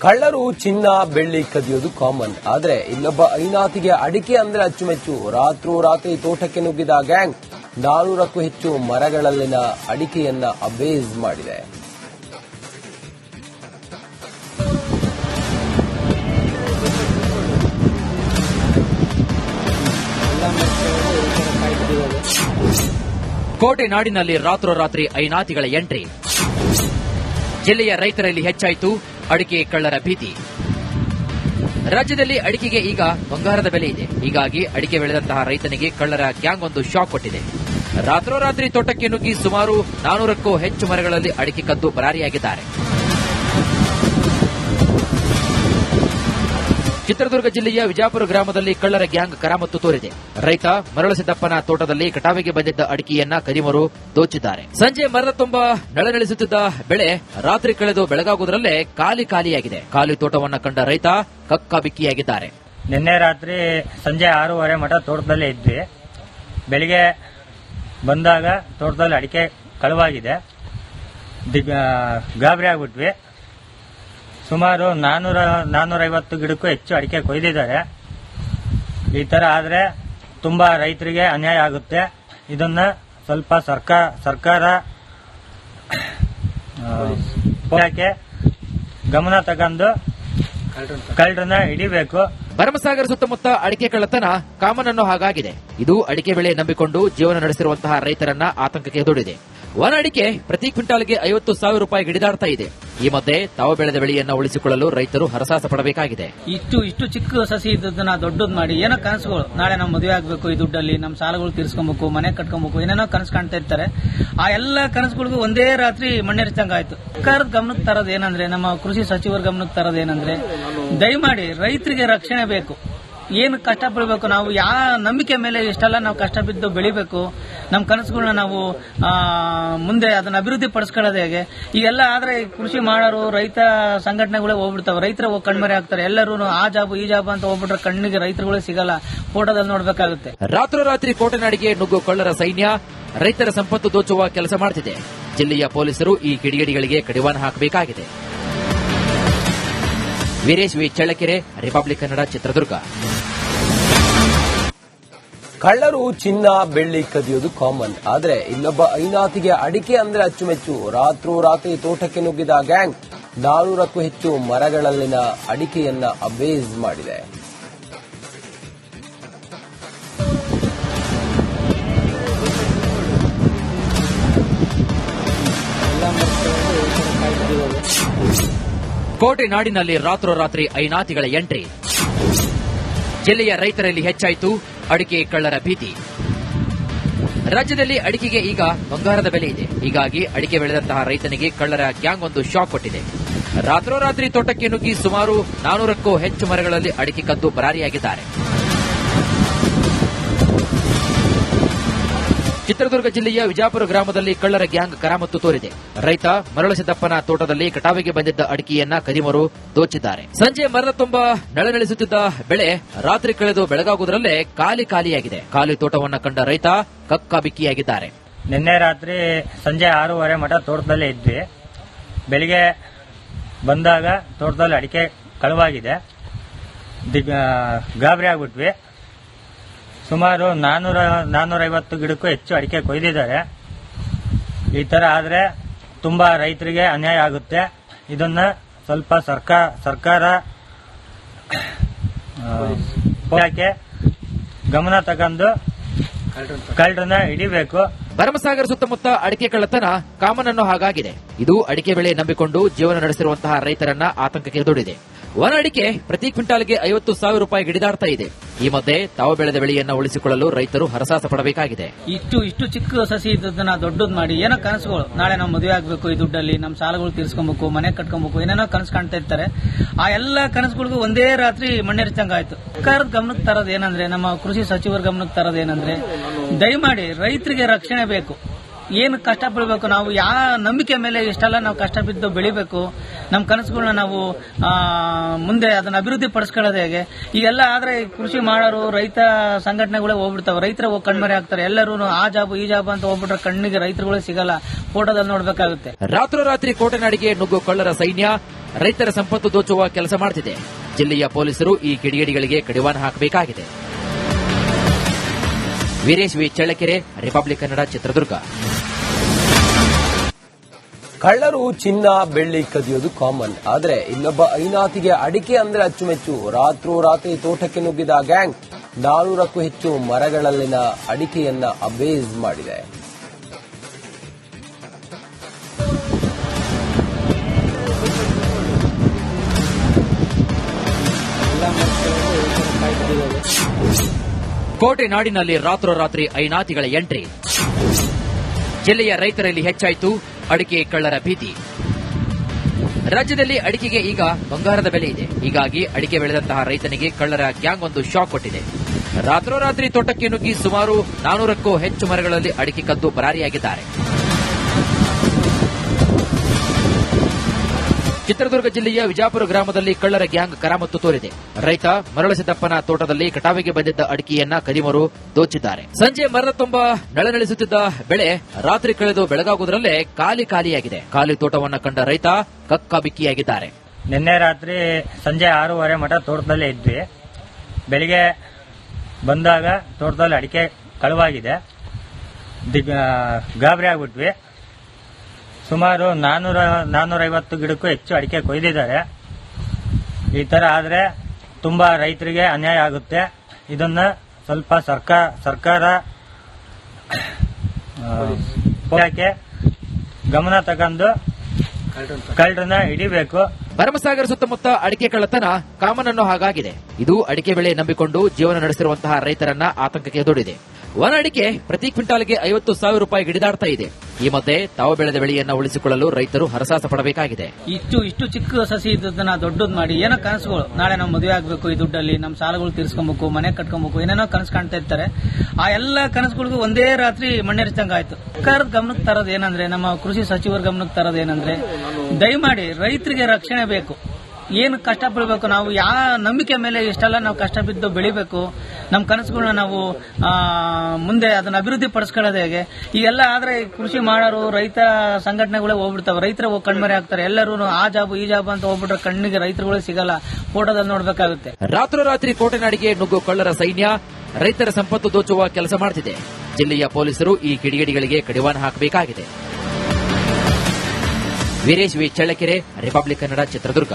ಕಳ್ಳರು ಚಿನ್ನ ಬೆಳ್ಳಿ ಕದಿಯೋದು ಕಾಮನ್. ಆದ್ರೆ ಇಲ್ಲೊಬ್ಬ ಐನಾತಿಗೆ ಅಡಿಕೆ ಅಂದ್ರೆ ಅಚ್ಚುಮೆಚ್ಚು. ರಾತ್ರೋರಾತ್ರಿ ತೋಟಕ್ಕೆ ನುಗ್ಗಿದ ಗ್ಯಾಂಗ್ 400ಕ್ಕೂ ಹೆಚ್ಚು ಮರಗಳಲ್ಲಿನ ಅಡಿಕೆಯನ್ನ ಅಬೇಜ್ ಮಾಡಿದೆ. ಕೋಟೆ ನಾಡಿನಲ್ಲಿ ರಾತ್ರೋರಾತ್ರಿ ಐನಾತಿಗಳ ಎಂಟ್ರಿ. ಜಿಲ್ಲೆಯ ರೈತರಲ್ಲಿ ಹೆಚ್ಚಾಯಿತು ಅಡಿಕೆ ಕಳ್ಳರ ಭೀತಿ. ರಾಜ್ಯದಲ್ಲಿ ಅಡಿಕೆಗೆ ಈಗ ಬಂಗಾರದ ಬೆಲೆ ಇದೆ. ಹೀಗಾಗಿ ಅಡಿಕೆ ಬೆಳೆದಂತಹ ರೈತನಿಗೆ ಕಳ್ಳರ ಗ್ಯಾಂಗ್ ಒಂದು ಶಾಕ್ ಕೊಟ್ಟಿದೆ. ರಾತ್ರೋರಾತ್ರಿ ತೋಟಕ್ಕೆ ನುಗ್ಗಿ ಸುಮಾರು 400ಕ್ಕೂ ಹೆಚ್ಚು ಮರಗಳಲ್ಲಿ ಅಡಿಕೆ ಕದ್ದು ಪರಾರಿಯಾಗಿದ್ದಾರೆ. ಚಿತ್ರದುರ್ಗ ಜಿಲ್ಲೆಯ ವಿಜಾಪುರ ಗ್ರಾಮದಲ್ಲಿ ಕಳ್ಳರ ಗ್ಯಾಂಗ್ ಕರಾಮತ್ತು ತೋರಿದೆ. ರೈತ ಮರಳುಸಿದ್ದಪ್ಪನ ತೋಟದಲ್ಲಿ ಕಟಾವಿಗೆ ಬಂದಿದ್ದ ಅಡಿಕೆಯನ್ನ ಕದಿಮರು ದೋಚಿದ್ದಾರೆ. ಸಂಜೆ ಮರದ ತುಂಬ ನಳನಳಿಸುತ್ತಿದ್ದ ಬೆಳೆ ರಾತ್ರಿ ಕಳೆದು ಬೆಳಗಾಗುವುದರಲ್ಲೇ ಖಾಲಿಯಾಗಿದೆ. ಖಾಲಿ ತೋಟವನ್ನ ಕಂಡ ರೈತ ಕಕ್ಕಾಬಿಕ್ಕಿಯಾಗಿದ್ದಾರೆ. ನಿನ್ನೆ ರಾತ್ರಿ ಸಂಜೆ 6:30 ಮಠ ತೋಟದಲ್ಲೇ ಇದ್ವಿ. ಬೆಳಿಗ್ಗೆ ಬಂದಾಗ ತೋಟದಲ್ಲಿ ಅಡಿಕೆ ಕಳುವಾಗಿದೆ. ಗಾಬರಿ ಆಗ್ಬಿಟ್ವಿ. ಸುಮಾರು 450 ಗಿಡಕ್ಕೂ ಹೆಚ್ಚು ಅಡಿಕೆ ಕೊಯ್ದಿದ್ದಾರೆ. ಈ ತರ ಆದ್ರೆ ತುಂಬಾ ರೈತರಿಗೆ ಅನ್ಯಾಯ ಆಗುತ್ತೆ. ಇದನ್ನ ಸ್ವಲ್ಪ ಸರ್ಕಾರ ಗಮನ ತಗೊಂಡು ಕಳ್ಳರನ್ನ ಹಿಡಿಬೇಕು. ಭರಮಸಾಗರ ಸುತ್ತಮುತ್ತ ಅಡಿಕೆ ಕಳ್ಳತನ ಕಾಮನ್ ಅನ್ನೋ ಹಾಗಾಗಿದೆ. ಇದು ಅಡಿಕೆ ಬೆಳೆ ನಂಬಿಕೊಂಡು ಜೀವನ ನಡೆಸಿರುವಂತಹ ರೈತರನ್ನ ಆತಂಕಕ್ಕೆ ದೂಡಿದೆ. ಒಣ ಅಡಿಕೆ ಪ್ರತಿ ಕ್ವಿಂಟಾಲ್ಗೆ 50,000 ರೂಪಾಯಿ ಗಿಡಿದಾಡ್ತಾ ಇದೆ. ಈ ಮಧ್ಯೆ ತಾವು ಬೆಳೆದ ಬೆಳೆಯನ್ನ ಉಳಿಸಿಕೊಳ್ಳಲು ರೈತರು ಹರಸಾಹಸ ಪಡಬೇಕಾಗಿದೆ. ಇಷ್ಟು ಚಿಕ್ಕ ಸಸಿ ಇದ್ದದನ್ನ ದೊಡ್ಡದ್ ಮಾಡಿ ಏನೋ ಕನಸುಗಳು, ನಾಳೆ ನಾವು ಮದುವೆ ಆಗ್ಬೇಕು, ಈ ದುಡ್ಡಲ್ಲಿ ನಮ್ಮ ಸಾಲಗಳು ತೀರ್ಸ್ಕೊಬೇಕು, ಮನೆ ಕಟ್ಕೊಬೇಕು, ಏನೇನೋ ಕನಸು ಕಾಣ್ತಾ ಇರ್ತಾರೆ. ಆ ಎಲ್ಲ ಕನಸುಗಳಿಗೂ ಒಂದೇ ರಾತ್ರಿ ಮಣ್ಣೆರಿಸಿದಂಗಾಯ್ತು. ಸರ್ಕಾರದ ಗಮನಕ್ಕೆ ತರೋದೇನಂದ್ರೆ, ನಮ್ಮ ಕೃಷಿ ಸಚಿವರ ಗಮನಕ್ಕೆ ತರೋದೇನಂದ್ರೆ, ದಯಮಾಡಿ ರೈತರಿಗೆ ರಕ್ಷಣೆ ಬೇಕು. ಏನು ಕಷ್ಟ ಪಡಬೇಕು, ನಾವು ಯಾವ ನಂಬಿಕೆ ಮೇಲೆ ಇಷ್ಟೆಲ್ಲ ನಾವು ಕಷ್ಟ ಬಿದ್ದು ಬೆಳಿಬೇಕು, ನಮ್ಮ ಕನಸುಗಳನ್ನ ನಾವು ಮುಂದೆ ಅದನ್ನ ಅಭಿವೃದ್ಧಿ ಪಡಿಸ್ಕೊಳ್ಳೋದು ಹೇಗೆ? ಈಗೆಲ್ಲ ಆದ್ರೆ ಕೃಷಿ ಮಾಡೋರು ರೈತ ಸಂಘಟನೆಗಳೇ ಹೋಗ್ಬಿಡ್ತಾವೆ. ರೈತರು ಕಣ್ಮರೆ ಆಗ್ತಾರೆ. ಎಲ್ಲರೂ ಆ ಜಾಬ್ ಈ ಜಾಬ್ ಅಂತ ಹೋಗ್ಬಿಟ್ರೆ ಕಣ್ಣಿಗೆ ರೈತರುಗಳೇ ಸಿಗಲ್ಲ. ಫೋಟೋದಲ್ಲಿ ನೋಡ್ಬೇಕಾಗುತ್ತೆ. ರಾತ್ರೋರಾತ್ರಿ ಕೋಟೆನಾಡಿಗೆ ನುಗ್ಗು ಕಳ್ಳರ ಸೈನ್ಯ ರೈತರ ಸಂಪತ್ತು ದೋಚುವ ಕೆಲಸ ಮಾಡುತ್ತಿದೆ. ಜಿಲ್ಲೆಯ ಪೊಲೀಸರು ಈ ಕಿಡಿಗೇಡಿಗಳಿಗೆ ಕಡಿವಾಣ ಹಾಕಬೇಕಾಗಿದೆ. Veeresh V Challakere, Republic Kannada, Chitradurga. ಕಳ್ಳರು ಚಿನ್ನ ಬೆಳ್ಳಿ ಕದಿಯೋದು ಕಾಮನ್. ಆದ್ರೆ ಇಲ್ಲೊಬ್ಬ ಐನಾತಿಗೆ ಅಡಿಕೆ ಅಂದ್ರೆ ಅಚ್ಚುಮೆಚ್ಚು. ರಾತ್ರೋರಾತ್ರಿ ತೋಟಕ್ಕೆ ನುಗ್ಗಿದ ಗ್ಯಾಂಗ್ 400ಕ್ಕೂ ಹೆಚ್ಚು ಮರಗಳಲ್ಲಿನ ಅಡಿಕೆಯನ್ನ ಅಬೇಜ್ ಮಾಡಿದೆ. ಕೋಟೆ ನಾಡಿನಲ್ಲಿ ರಾತ್ರೋರಾತ್ರಿ ಐನಾತಿಗಳ ಎಂಟ್ರಿ. ಜಿಲ್ಲೆಯ ರೈತರಲ್ಲಿ ಹೆಚ್ಚಾಯಿತು ಅಡಿಕೆ ಕಳ್ಳರ ಭೀತಿ. ರಾಜ್ಯದಲ್ಲಿ ಅಡಿಕೆಗೆ ಈಗ ಬಂಗಾರದ ಬೆಲೆ ಇದೆ. ಹೀಗಾಗಿ ಅಡಿಕೆ ಬೆಳೆದಂತಹ ರೈತನಿಗೆ ಕಳ್ಳರ ಗ್ಯಾಂಗ್ ಒಂದು ಶಾಕ್ ಕೊಟ್ಟಿದೆ. ರಾತ್ರೋರಾತ್ರಿ ತೋಟಕ್ಕೆ ನುಗ್ಗಿ ಸುಮಾರು 400ಕ್ಕೂ ಹೆಚ್ಚು ಮರಗಳಲ್ಲಿ ಅಡಿಕೆ ಕದ್ದು ಪರಾರಿಯಾಗಿದ್ದಾರೆ. ಚಿತ್ರದುರ್ಗ ಜಿಲ್ಲೆಯ ವಿಜಾಪುರ ಗ್ರಾಮದಲ್ಲಿ ಕಳ್ಳರ ಗ್ಯಾಂಗ್ ಕರಾಮತ್ತು ತೋರಿದೆ. ರೈತ ಮರಳುಸಿದ್ದಪ್ಪನ ತೋಟದಲ್ಲಿ ಕಟಾವಿಗೆ ಬಂದಿದ್ದ ಅಡಿಕೆಯನ್ನ ಕದಿಮರು ದೋಚಿದ್ದಾರೆ. ಸಂಜೆ ಮರದ ತುಂಬ ನಳನಳಿಸುತ್ತಿದ್ದ ಬೆಳೆ ರಾತ್ರಿ ಕಳೆದು ಬೆಳಗಾಗುವುದರಲ್ಲೇ ಖಾಲಿಯಾಗಿದೆ. ಖಾಲಿ ತೋಟವನ್ನ ಕಂಡ ರೈತ ಕಕ್ಕಾಬಿಕ್ಕಿಯಾಗಿದ್ದಾರೆ. ನಿನ್ನೆ ರಾತ್ರಿ ಸಂಜೆ 6:30 ಮಠ ತೋಟದಲ್ಲೇ ಇದ್ವಿ. ಬೆಳಿಗ್ಗೆ ಬಂದಾಗ ತೋಟದಲ್ಲಿ ಅಡಿಕೆ ಕಳುವಾಗಿದೆ. ಗಾಬರಿ ಆಗ್ಬಿಟ್ವಿ. ಸುಮಾರು 450 ಗಿಡಕ್ಕೂ ಹೆಚ್ಚು ಅಡಿಕೆ ಕೊಯ್ದಿದ್ದಾರೆ. ಈ ತರ ಆದ್ರೆ ತುಂಬಾ ರೈತರಿಗೆ ಅನ್ಯಾಯ ಆಗುತ್ತೆ. ಇದನ್ನ ಸ್ವಲ್ಪ ಸರ್ಕಾರ ಗಮನ ತಗೊಂಡು ಕಳ್ಳರನ್ನ ಹಿಡಿಬೇಕು. ಭರಮಸಾಗರ ಸುತ್ತಮುತ್ತ ಅಡಿಕೆ ಕಳ್ಳತನ ಕಾಮನ್ ಅನ್ನೋ ಹಾಗಾಗಿದೆ. ಇದು ಅಡಿಕೆ ಬೆಳೆ ನಂಬಿಕೊಂಡು ಜೀವನ ನಡೆಸಿರುವಂತಹ ರೈತರನ್ನ ಆತಂಕಕ್ಕೆ ದೂಡಿದೆ. ಒಣ ಅಡಿಕೆ ಪ್ರತಿ ಕ್ವಿಂಟಾಲ್ಗೆ 50,000 ರೂಪಾಯಿ ಗಿಡಿದಾಡ್ತಾ ಇದೆ. ಈ ಮಧ್ಯೆ ತಾವು ಬೆಳೆದ ಬೆಳೆಯನ್ನ ಉಳಿಸಿಕೊಳ್ಳಲು ರೈತರು ಹರಸಾಹಸ ಪಡಬೇಕಾಗಿದೆ. ಇಷ್ಟು ಚಿಕ್ಕ ಸಸಿ ಇದ್ದದನ್ನ ದೊಡ್ಡದ್ ಮಾಡಿ ಏನೋ ಕನಸುಗಳು, ನಾಳೆ ನಾವು ಮದುವೆ ಆಗ್ಬೇಕು, ಈ ದುಡ್ಡಲ್ಲಿ ನಮ್ಮ ಸಾಲಗಳು ತೀರ್ಸ್ಕೊಬೇಕು, ಮನೆ ಕಟ್ಕೊಬೇಕು, ಏನೇನೋ ಕನಸು ಕಾಣ್ತಾ ಇರ್ತಾರೆ. ಆ ಎಲ್ಲ ಕನಸುಗಳಿಗೂ ಒಂದೇ ರಾತ್ರಿ ಮಣ್ಣೆರಿಸಿದಂಗಾಯ್ತು. ಸರ್ಕಾರದ ಗಮನಕ್ಕೆ ತರೋದೇನಂದ್ರೆ, ನಮ್ಮ ಕೃಷಿ ಸಚಿವರ ಗಮನಕ್ಕೆ ತರೋದೇನಂದ್ರೆ, ದಯಮಾಡಿ ರೈತರಿಗೆ ರಕ್ಷಣೆ ಬೇಕು. ಏನು ಕಷ್ಟ ಪಡಬೇಕು, ನಾವು ಯಾವ ನಂಬಿಕೆ ಮೇಲೆ ಇಷ್ಟೆಲ್ಲ ನಾವು ಕಷ್ಟ ಬಿದ್ದು ಬೆಳಿಬೇಕು, ನಮ್ಮ ಕನಸುಗಳನ್ನ ನಾವು ಮುಂದೆ ಅದನ್ನ ಅಭಿವೃದ್ಧಿ ಪಡಿಸ್ಕೊಳ್ಳೋದು ಹೇಗೆ. ಈಗೆಲ್ಲ ಆದ್ರೆ ಕೃಷಿ ಮಾಡೋರು ರೈತ ಸಂಘಟನೆಗಳೇ ಹೋಗ್ಬಿಡ್ತಾವೆ, ರೈತರ ಹೋಗಿ ಕಣ್ಮರೆ ಆಗ್ತಾರೆ. ಎಲ್ಲರೂ ಆ ಜಾಬ್ ಈ ಜಾಬ್ ಅಂತ ಹೋಗ್ಬಿಟ್ರೆ ಕಣ್ಣಿಗೆ ರೈತರುಗಳೇ ಸಿಗಲ್ಲ, ಫೋಟೋದಲ್ಲಿ ನೋಡ್ಬೇಕಾಗುತ್ತೆ. ರಾತ್ರೋರಾತ್ರಿ ಕೋಟೆನಾಡಿಗೆ ನುಗ್ಗು ಕಳ್ಳರ ಸೈನ್ಯ ರೈತರ ಸಂಪತ್ತು ದೋಚುವ ಕೆಲಸ ಮಾಡುತ್ತಿದೆ. ಜಿಲ್ಲೆಯ ಪೊಲೀಸರು ಈ ಕಿಡಿಗೇಡಿಗಳಿಗೆ ಕಡಿವಾಣ ಹಾಕಬೇಕಾಗಿದೆ. Veeresh V Challakere, Republic Kannada, Chitradurga. ಕಳ್ಳರು ಚಿನ್ನ ಬೆಳ್ಳಿ ಕದಿಯೋದು ಕಾಮನ್, ಆದ್ರೆ ಇನ್ನೊಬ್ಬ ಐನಾತಿಗೆ ಅಡಿಕೆ ಅಂದ್ರೆ ಅಚ್ಚುಮೆಚ್ಚು. ರಾತ್ರೋರಾತ್ರಿ ತೋಟಕ್ಕೆ ನುಗ್ಗಿದ ಗ್ಯಾಂಗ್ 400ಕ್ಕೂ ಹೆಚ್ಚು ಮರಗಳಲ್ಲಿನ ಅಡಿಕೆಯನ್ನ ಅಬೇಜ್ ಮಾಡಿದೆ. ಕೋಟೆನಾಡಿನಲ್ಲಿ ರಾತ್ರೋರಾತ್ರಿ ಐನಾತಿಗಳ ಎಂಟ್ರಿ. ಜಿಲ್ಲೆಯ ರೈತರಲ್ಲಿ ಹೆಚ್ಚಾಯಿತು ಅಡಿಕೆ ಕಳ್ಳರ ಭೀತಿ. ರಾಜ್ಯದಲ್ಲಿ ಅಡಿಕೆಗೆ ಈಗ ಬಂಗಾರದ ಬೆಲೆ ಇದೆ. ಹೀಗಾಗಿ ಅಡಿಕೆ ಬೆಳೆದಂತಹ ರೈತನಿಗೆ ಕಳ್ಳರ ಗ್ಯಾಂಗ್ ಒಂದು ಶಾಕ್ ಕೊಟ್ಟಿದೆ. ರಾತ್ರೋರಾತ್ರಿ ತೋಟಕ್ಕೆ ನುಗ್ಗಿ ಸುಮಾರು 400ಕ್ಕೂ ಹೆಚ್ಚು ಮರಗಳಲ್ಲಿ ಅಡಿಕೆ ಕದ್ದು ಪರಾರಿಯಾಗಿದ್ದಾರೆ. ಚಿತ್ರದುರ್ಗ ಜಿಲ್ಲೆಯ ವಿಜಾಪುರ ಗ್ರಾಮದಲ್ಲಿ ಕಳ್ಳರ ಗ್ಯಾಂಗ್ ಕರಾಮತ್ತು ತೋರಿದೆ. ರೈತ ಮರಳಸಿದ್ದಪ್ಪನ ತೋಟದಲ್ಲಿ ಕಟಾವಿಗೆ ಬಂದಿದ್ದ ಅಡಿಕೆಯನ್ನ ಕದಿಮರು ದೋಚಿದ್ದಾರೆ. ಸಂಜೆ ಮರದ ತುಂಬ ನಳನಳಿಸುತ್ತಿದ್ದ ಬೆಳೆ ರಾತ್ರಿ ಕಳೆದು ಬೆಳಗಾಗುವುದರಲ್ಲೇ ಖಾಲಿಯಾಗಿದೆ. ಖಾಲಿ ತೋಟವನ್ನು ಕಂಡ ರೈತ ಕಕ್ಕಾಬಿಕ್ಕಿಯಾಗಿದ್ದಾರೆ. ನಿನ್ನೆ ರಾತ್ರಿ ಸಂಜೆ 6:30 ಮಟ ತೋಟದಲ್ಲೇ ಇದ್ವಿ. ಬೆಳಿಗ್ಗೆ ಬಂದಾಗ ತೋಟದಲ್ಲಿ ಅಡಿಕೆ ಕಳುವಾಗಿದೆ. ಗಾಬರಿ ಆಗ್ಬಿಟ್ವಿ. ಸುಮಾರು 450 ಗಿಡಕ್ಕೂ ಹೆಚ್ಚು ಅಡಿಕೆ ಕೊಯ್ದಿದ್ದಾರೆ. ಈ ತರ ಆದ್ರೆ ತುಂಬಾ ರೈತರಿಗೆ ಅನ್ಯಾಯ ಆಗುತ್ತೆ. ಇದನ್ನ ಸ್ವಲ್ಪ ಸರ್ಕಾರ ಗಮನ ತಗೊಂಡು ಕಳ್ಳರನ್ನ ಹಿಡಿಬೇಕು. ಭರಮಸಾಗರ ಸುತ್ತಮುತ್ತ ಅಡಿಕೆ ಕಳ್ಳತನ ಕಾಮನ್ ಅನ್ನೋ ಹಾಗಾಗಿದೆ. ಇದು ಅಡಿಕೆ ಬೆಳೆ ನಂಬಿಕೊಂಡು ಜೀವನ ನಡೆಸಿರುವಂತಹ ರೈತರನ್ನ ಆತಂಕಕ್ಕೆ ದೊಡ್ಡಿದೆ. ಒಣ ಅಡಿಕೆ ಪ್ರತಿ ಕ್ವಿಂಟಾಲ್ಗೆ 50,000 ರೂಪಾಯಿ ಗಿಡಿದಾಡ್ತಾ ಇದೆ. ಈ ಮಧ್ಯೆ ತಾವು ಬೆಳೆದ ಬೆಳೆಯನ್ನ ಉಳಿಸಿಕೊಳ್ಳಲು ರೈತರು ಹರಸಾಸ ಪಡಬೇಕಾಗಿದೆ. ಇಷ್ಟು ಚಿಕ್ಕ ಸಸಿ ಇದ್ದದನ್ನ ದೊಡ್ಡದ್ ಮಾಡಿ ಏನೋ ಕನಸುಗಳು, ನಾಳೆ ನಾವು ಮದುವೆ ಆಗ್ಬೇಕು, ಈ ದುಡ್ಡಲ್ಲಿ ನಮ್ಮ ಸಾಲಗಳು ತೀರ್ಸ್ಕೊಬೇಕು, ಮನೆ ಕಟ್ಕೊಬೇಕು, ಏನೇನೋ ಕನಸು ಕಾಣ್ತಾ ಇರ್ತಾರೆ. ಆ ಎಲ್ಲ ಕನಸುಗಳಿಗೂ ಒಂದೇ ರಾತ್ರಿ ಮಣ್ಣೆರಿಸಿದಂಗ ಆಯ್ತು. ಸರ್ಕಾರದ ಗಮನಕ್ಕೆ ತರೋದು ಏನಂದ್ರೆ, ನಮ್ಮ ಕೃಷಿ ಸಚಿವರ ಗಮನಕ್ಕೆ ತರೋದು ಏನಂದ್ರೆ, ದಯಮಾಡಿ ರೈತರಿಗೆ ರಕ್ಷಣೆ ಬೇಕು. ಏನು ಕಷ್ಟ ಪಡಬೇಕು, ನಾವು ಯಾವ ನಂಬಿಕೆ ಮೇಲೆ ಇಷ್ಟೆಲ್ಲ ನಾವು ಕಷ್ಟ ಬಿದ್ದು ಬೆಳಿಬೇಕು, ನಮ್ಮ ಕನಸುಗಳನ್ನ ನಾವು ಮುಂದೆ ಅದನ್ನ ಅಭಿವೃದ್ಧಿ ಪಡಿಸ್ಕೊಳ್ಳೋದು ಹೇಗೆ. ಈಗೆಲ್ಲ ಆದ್ರೆ ಕೃಷಿ ಮಾಡೋರು ರೈತ ಸಂಘಟನೆಗಳೇ ಹೋಗ್ಬಿಡ್ತಾವೆ, ರೈತರ ಹೋಗಿ ಕಣ್ಮರೆ ಆಗ್ತಾರೆ. ಎಲ್ಲರೂ ಆ ಜಾಬ್ ಈ ಜಾಬ್ ಅಂತ ಹೋಗ್ಬಿಟ್ರೆ ಕಣ್ಣಿಗೆ ರೈತರುಗಳೇ ಸಿಗಲ್ಲ, ಫೋಟೋದಲ್ಲಿ ನೋಡ್ಬೇಕಾಗುತ್ತೆ. ರಾತ್ರೋರಾತ್ರಿ ಕೋಟೆನಾಡಿಗೆ ನುಗ್ಗು ಕಳ್ಳರ ಸೈನ್ಯ ರೈತರ ಸಂಪತ್ತು ದೋಚುವ ಕೆಲಸ ಮಾಡುತ್ತಿದೆ. ಜಿಲ್ಲೆಯ ಪೊಲೀಸರು ಈ ಕಿಡಿಗೇಡಿಗಳಿಗೆ ಕಡಿವಾಣ ಹಾಕಬೇಕಾಗಿದೆ. Veeresh V Challakere, Republic Kannada, Chitradurga.